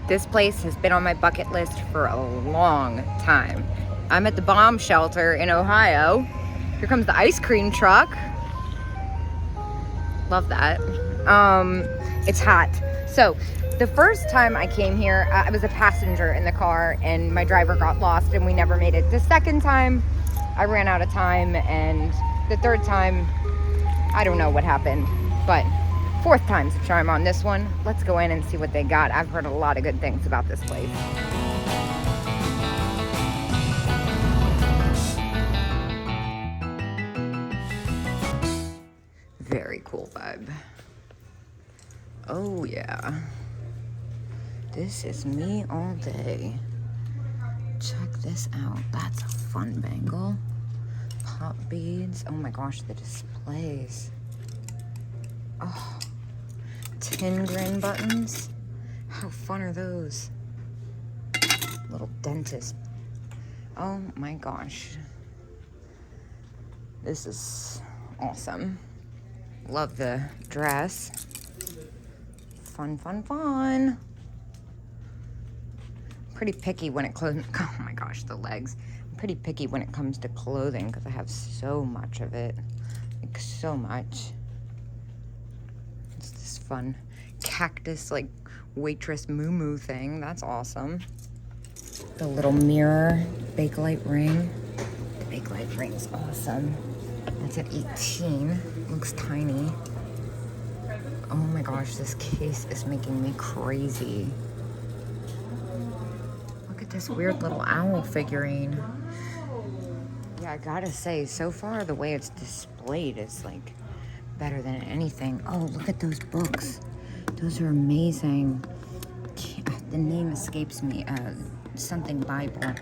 This place has been on my bucket list for a long time. I'm at the bomb shelter in Ohio. Here comes the ice cream truck. Love that. It's hot. So the first time I came here, I was a passenger in the car and my driver got lost and we never made it. The second time, I ran out of time, and the third time, I don't know what happened, but fourth time's the charm on this one. Let's go in and see what they got. I've heard a lot of good things about this place. Very cool vibe. Oh yeah. This is me all day. Check this out. That's a fun bangle. Pop beads. Oh my gosh, the displays. Oh. Tin grin buttons. How fun are those? Little dentist. Oh my gosh. This is awesome. Love the dress. Fun, fun, fun. Pretty picky when it comes, oh my gosh, the legs. I'm pretty picky when it comes to clothing because I have so much of it. Like so much. It's this fun cactus, like waitress moo thing. That's awesome. The little mirror, Bakelite ring. The Bakelite ring's awesome. That's at 18. Looks tiny. Oh my gosh, this case is making me crazy. Look at this weird little owl figurine. Yeah, I gotta say, so far the way it's displayed is like better than anything. Oh, look at those books. Those are amazing. The name escapes me. Something Bible.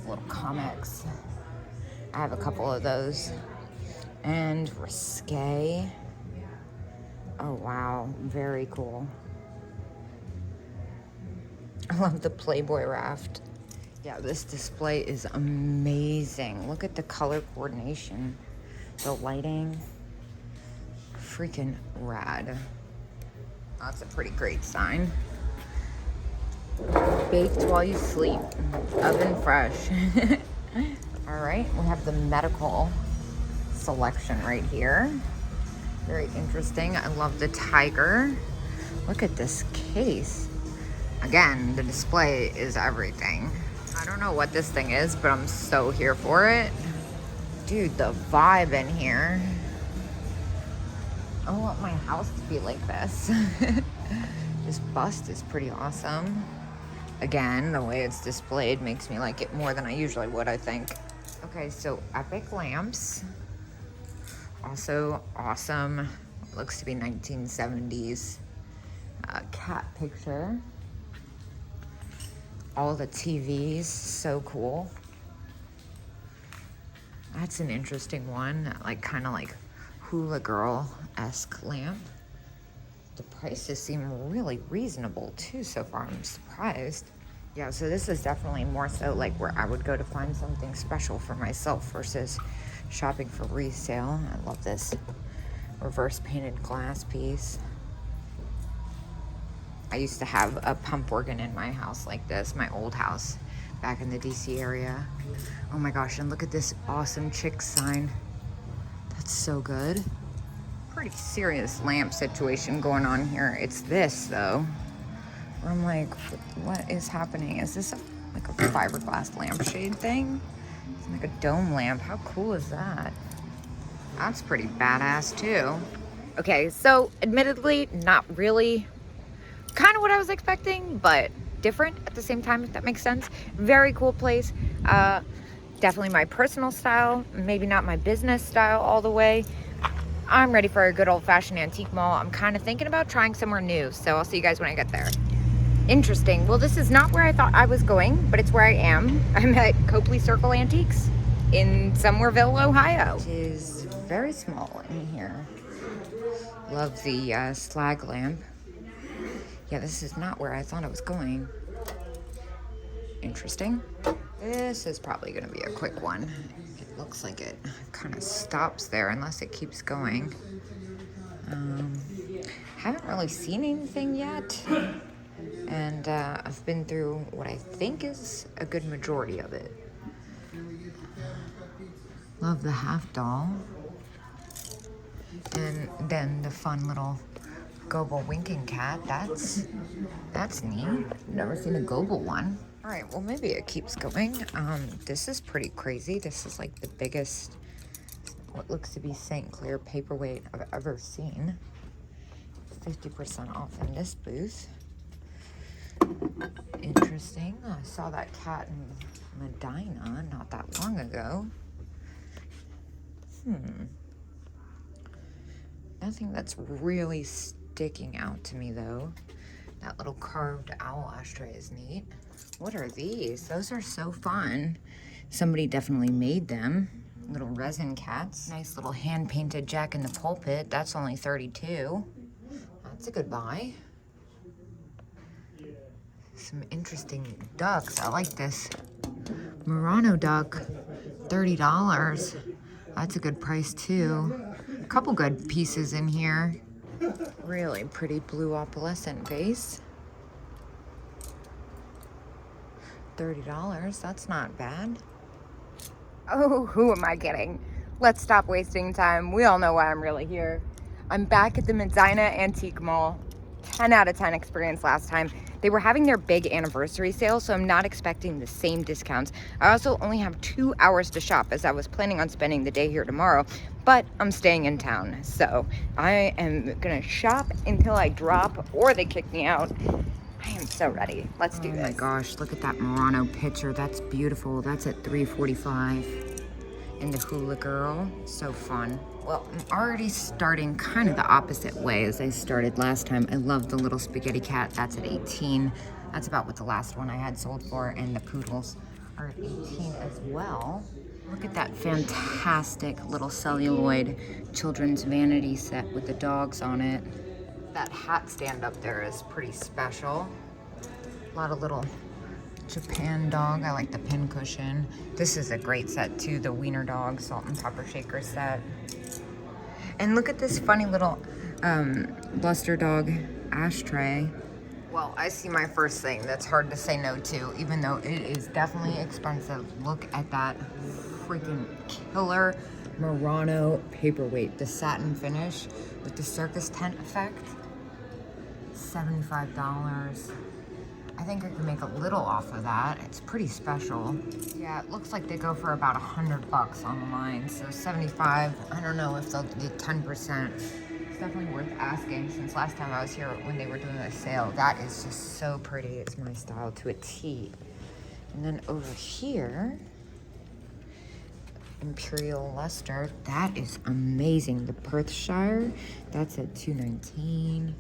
Little comics. I have a couple of those. And Risque. Oh wow, very cool. I love the Playboy raft. Yeah, this display is amazing. Look at the color coordination, the lighting. Freaking rad. That's a pretty great sign. Baked while you sleep. Oven fresh. All right, we have the medical selection right here. Very interesting. I love the tiger. Look at this case. Again, the display is everything. I don't know what this thing is, but I'm so here for it. Dude, the vibe in here. I want my house to be like this. This bust is pretty awesome. Again, the way it's displayed makes me like it more than I usually would, I think. Okay, so epic lamps. Also awesome. Looks to be 1970s. Cat picture. All the TVs, so cool. That's an interesting one. Like kind of like hula girl-esque lamp. The prices seem really reasonable too so far. I'm surprised. Yeah, so this is definitely more so like where I would go to find something special for myself versus shopping for resale. I love this reverse painted glass piece. I used to have a pump organ in my house like this, my old house back in the DC area. Oh my gosh, and look at this awesome chick sign. That's so good. Pretty serious lamp situation going on here. It's this though, where I'm like, what is happening? Is this like a fiberglass lampshade thing? It's like a dome lamp. How cool is that? That's pretty badass too. Okay, so admittedly, not really kind of what I was expecting, but different at the same time, if that makes sense. Very cool place. Definitely my personal style, maybe not my business style all the way. I'm ready for a good old-fashioned antique mall. I'm kind of thinking about trying somewhere new, so I'll see you guys when I get there. Interesting. Well, this is not where I thought I was going, but it's where I am. I'm at Copley Circle Antiques in Somerville, Ohio. It is very small in here. Love the slag lamp. Yeah, this is not where I thought I was going. Interesting. This is probably gonna be a quick one. It looks like it kind of stops there unless it keeps going. Haven't really seen anything yet. And and I've been through what I think is a good majority of it. Love the half doll. And then the fun little Goble winking cat. That's neat. Never seen a Goble one. All right, well, maybe it keeps going. This is pretty crazy. This is like the biggest, what looks to be St. Clair paperweight I've ever seen. 50% off in this booth. Interesting. I saw that cat in Medina not that long ago. Nothing that's really sticking out to me though. That little carved owl ashtray is neat. What are these? Those are so fun. Somebody definitely made them. Little resin cats. Nice little hand-painted Jack in the Pulpit. That's only $32. That's a good buy. Some interesting ducks. I like this Murano duck. $30. That's a good price too. A couple good pieces in here. Really pretty blue opalescent vase. $30. That's not bad. Oh, who am I kidding? Let's stop wasting time. We all know why I'm really here. I'm back at the Medina Antique Mall. 10 out of 10 experience last time. They were having their big anniversary sale, so I'm not expecting the same discounts. I also only have 2 hours to shop, as I was planning on spending the day here tomorrow, but I'm staying in town. So I am gonna shop until I drop or they kick me out. I am so ready. Let's do this. Oh my gosh, look at that Murano picture. That's beautiful. That's at $345. And the hula girl, so fun. Well, I'm already starting kind of the opposite way as I started last time. I love the little spaghetti cat. That's at $18. That's about what the last one I had sold for. And the poodles are at $18 as well. Look at that fantastic little celluloid children's vanity set with the dogs on it. That hat stand up there is pretty special. A lot of little Japan dog. I like the pin cushion. This is a great set too, the Wiener Dog salt and pepper shaker set. And look at this funny little Buster Dog ashtray. Well, I see my first thing that's hard to say no to, even though it is definitely expensive. Look at that freaking killer Murano paperweight, the satin finish with the circus tent effect. $75. I think I can make a little off of that. It's pretty special. Yeah, it looks like they go for about $100 online. So 75, I don't know if they'll do 10%. It's definitely worth asking since last time I was here when they were doing a sale. That is just so pretty. It's my style to a T. And then over here, Imperial Luster. That is amazing. The Perthshire, that's at $219.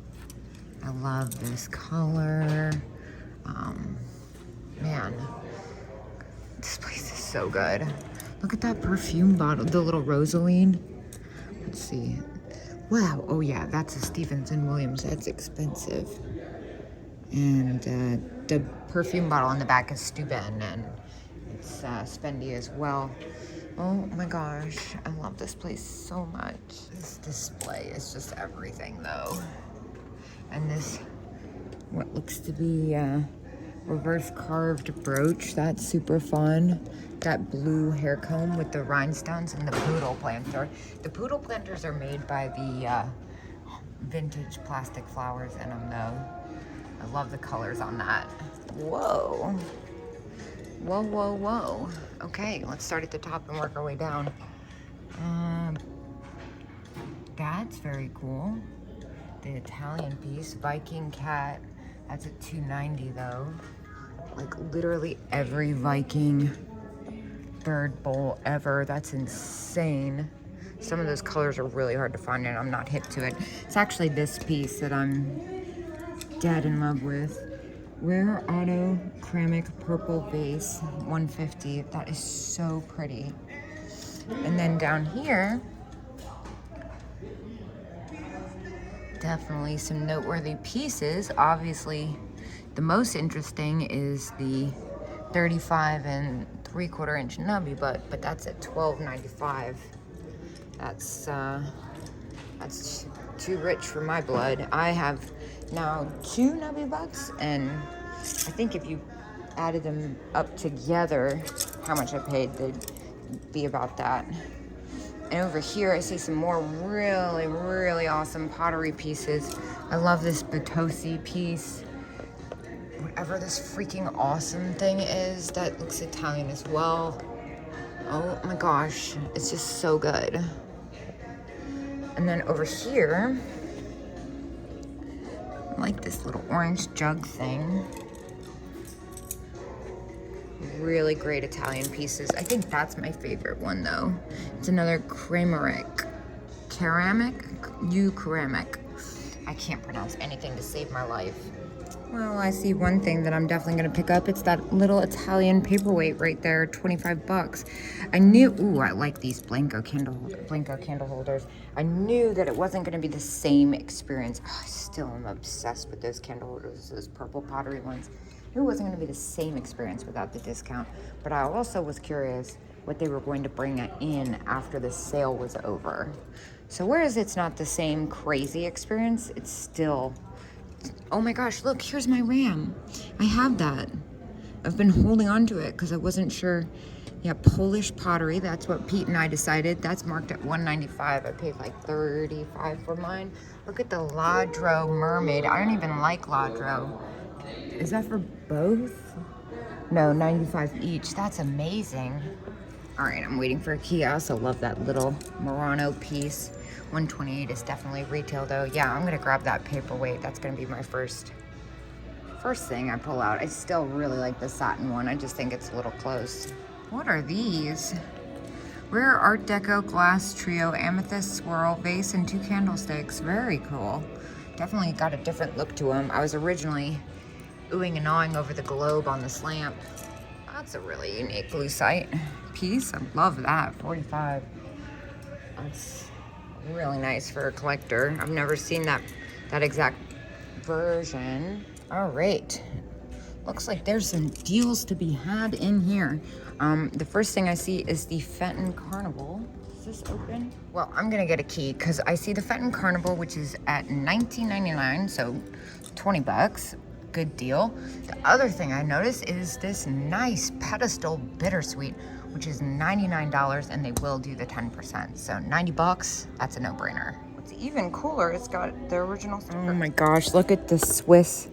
I love this color. Man, this place is so good. Look at that perfume bottle, the little Rosaline. Let's see. Wow, oh yeah, that's a Stevens & Williams. That's expensive. And the perfume bottle in the back is Steuben, and it's spendy as well. Oh my gosh, I love this place so much. This display is just everything though. And this, what looks to be reverse carved brooch. That's super fun. That blue hair comb with the rhinestones and the poodle planter. The poodle planters are made by the vintage plastic flowers in them though. I love the colors on that. Whoa. Whoa, whoa, whoa. Okay, let's start at the top and work our way down. That's very cool. The Italian piece, Viking cat. That's at $290 though. Like literally every Viking bird bowl ever. That's insane. Some of those colors are really hard to find and I'm not hip to it. It's actually this piece that I'm dead in love with. Rare Auto Ceramic Purple Vase, $150. That is so pretty. And then down here, definitely some noteworthy pieces. Obviously, the most interesting is the 35 3/4 inch nubby, but that's at $12.95. That's too rich for my blood. I have now 2 nubby bucks, and I think if you added them up together, how much I paid, they'd be about that. And over here, I see some more really, really awesome pottery pieces. I love this Batosi piece. Whatever this freaking awesome thing is, that looks Italian as well. Oh my gosh, it's just so good. And then over here, I like this little orange jug thing. Really great Italian pieces. I think that's my favorite one though. It's another ceramic. I can't pronounce anything to save my life. Well, I see one thing that I'm definitely gonna pick up. It's that little Italian paperweight right there, 25 bucks. I knew, ooh, I like these Blanco candle holders. I knew that it wasn't gonna be the same experience. Oh, I still am obsessed with those candle holders, those purple pottery ones. It wasn't gonna be the same experience without the discount, but I also was curious what they were going to bring in after the sale was over. So whereas it's not the same crazy experience, it's still, oh my gosh, look, here's my ram. I have that. I've been holding on to it because I wasn't sure. Yeah, Polish pottery, that's what Pete and I decided. That's marked at $195. I paid like $35 for mine. Look at the Ladro mermaid. I don't even like Ladro. Is that for both? No, $95 each. That's amazing. All right, I'm waiting for a key. I also love that little Murano piece. $128 is definitely retail though. Yeah, I'm gonna grab that paperweight. That's gonna be my first thing I pull out. I still really like the satin one. I just think it's a little close. What are these? Rare Art Deco glass trio, amethyst swirl, vase, and 2 candlesticks. Very cool. Definitely got a different look to them. I was originally oohing and awing over the globe on this lamp. That's a really unique lucite piece. I love that, 45. That's really nice for a collector. I've never seen that exact version. All right, looks like there's some deals to be had in here. The first thing I see is the Fenton Carnival. Is this open? Well, I'm gonna get a key because I see the Fenton Carnival, which is at $19.99, so 20 bucks. Good deal. The other thing I noticed is this nice pedestal bittersweet, which is $99, and they will do the 10%. So 90 bucks, that's a no-brainer. What's even cooler, it's got the original stopper. Oh my gosh, look at the Swiss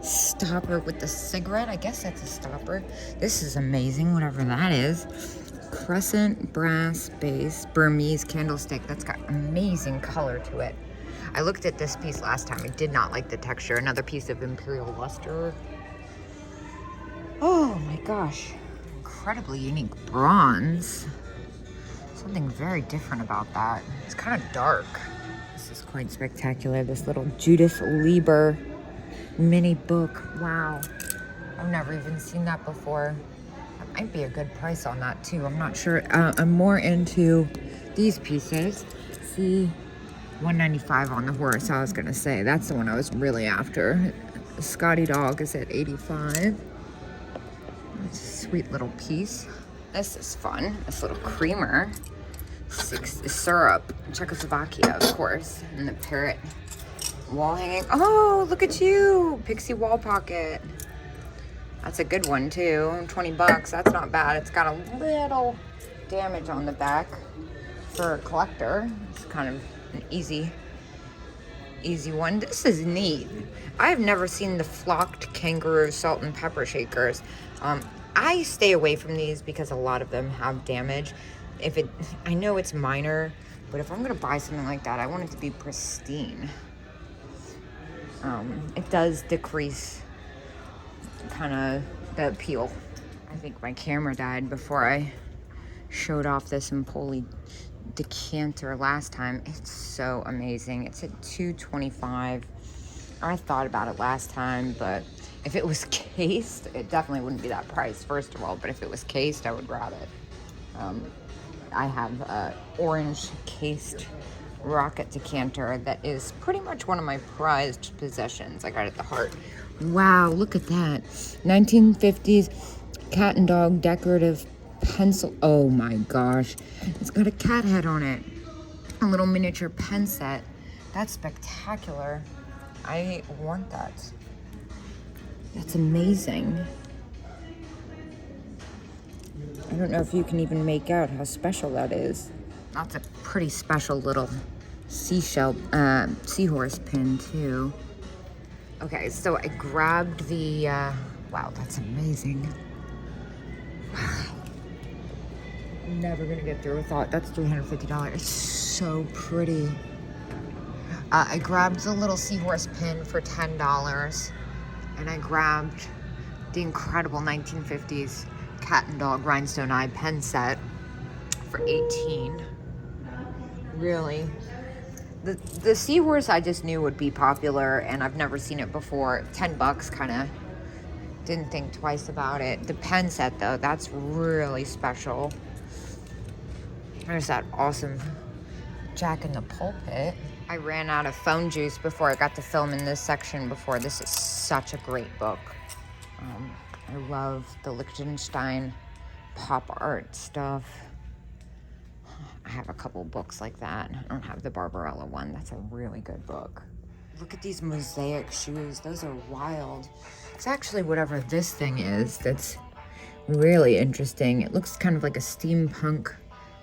stopper with the cigarette. I guess that's a stopper. This is amazing, whatever that is. Crescent brass base Burmese candlestick. That's got amazing color to it. I looked at this piece last time. I did not like the texture. Another piece of imperial luster. Oh my gosh. Incredibly unique bronze. Something very different about that. It's kind of dark. This is quite spectacular. This little Judith Lieber mini book. Wow. I've never even seen that before. That might be a good price on that too. I'm not sure. I'm more into these pieces. See, $195 on the horse. I was gonna say that's the one I was really after. Scotty Dog is at $85. It's a sweet little piece. This is fun. This little creamer. Syrup. Czechoslovakia, of course. And the parrot wall hanging. Oh, look at you. Pixie wall pocket. That's a good one too. 20 bucks. That's not bad. It's got a little damage on the back for a collector. It's kind of an easy one. This is neat. I've never seen the flocked kangaroo salt and pepper shakers. I stay away from these because a lot of them have damage. I know it's minor, but if I'm gonna buy something like that, I want it to be pristine. It does decrease kind of the appeal. I think my camera died before I showed off this Empoli decanter last time. It's so amazing. It's at $225. I thought about it last time, but if it was cased, it definitely wouldn't be that price, first of all, but if it was cased, I would grab it. I have a orange cased rocket decanter that is pretty much one of my prized possessions. I got it at the heart. Wow, look at that. 1950s cat and dog decorative pencil. Oh my gosh. It's got a cat head on it. A little miniature pen set. That's spectacular. I want that. That's amazing. I don't know if you can even make out how special that is. That's a pretty special little seahorse pin too. Okay, so I grabbed the, wow, that's amazing. Wow. Never gonna get through a thought. That's $350. It's so pretty. I grabbed the little seahorse pin for $10, and I grabbed the incredible 1950s cat and dog rhinestone eye pen set for $18. Really, the seahorse I just knew would be popular, and I've never seen it before. $10, kind of didn't think twice about it. The pen set though, that's really special. There's that awesome Jack in the Pulpit. I ran out of phone juice before I got to film in this section before. This is such a great book. I love the Liechtenstein pop art stuff. I have a couple books like that. I don't have the Barbarella one. That's a really good book. Look at these mosaic shoes. Those are wild. It's actually whatever this thing is that's really interesting. It looks kind of like a steampunk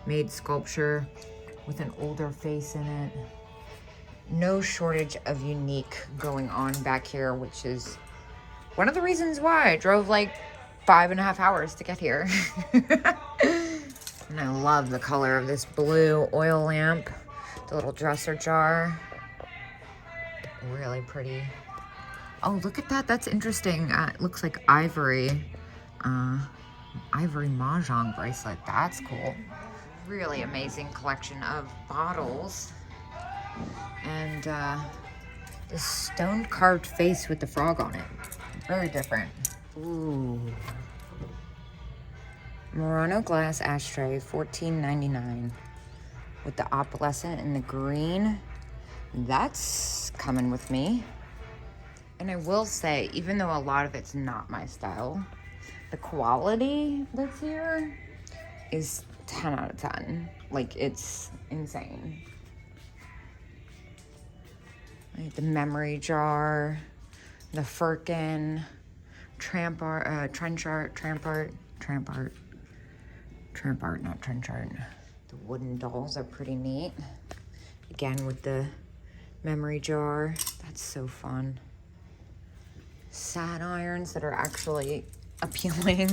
made sculpture with an older face in it. No shortage of unique going on back here, which is one of the reasons why I drove like 5.5 hours to get here. And I love the color of this blue oil lamp, the little dresser jar. Really pretty. Oh, look at that. That's interesting. It looks like ivory. Ivory mahjong bracelet. That's cool. Really amazing collection of bottles. And this stone carved face with the frog on it. Very different. Ooh. Murano glass ashtray, $14.99. With the opalescent and the green. That's coming with me. And I will say, even though a lot of it's not my style, the quality that's here is 10 out of 10. Like, it's insane. Like the memory jar, the Firkin, tramp art, not trench art. The wooden dolls are pretty neat. Again, with the memory jar. That's so fun. Sad irons that are actually appealing.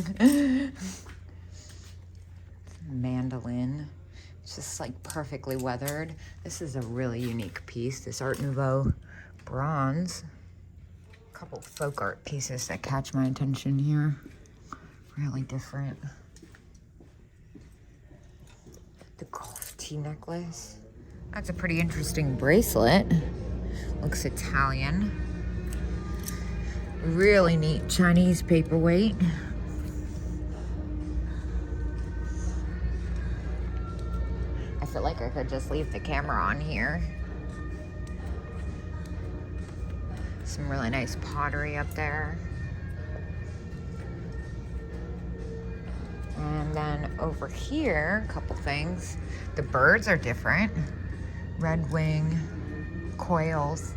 Mandolin. It's just like perfectly weathered. This is a really unique piece, this Art Nouveau bronze. A couple folk art pieces that catch my attention here. Really different. The golf tee necklace. That's a pretty interesting bracelet. Looks Italian. Really neat Chinese paperweight. I feel like I could just leave the camera on here. Some really nice pottery up there. And then over here, a couple things. The birds are different. Red wing, quails.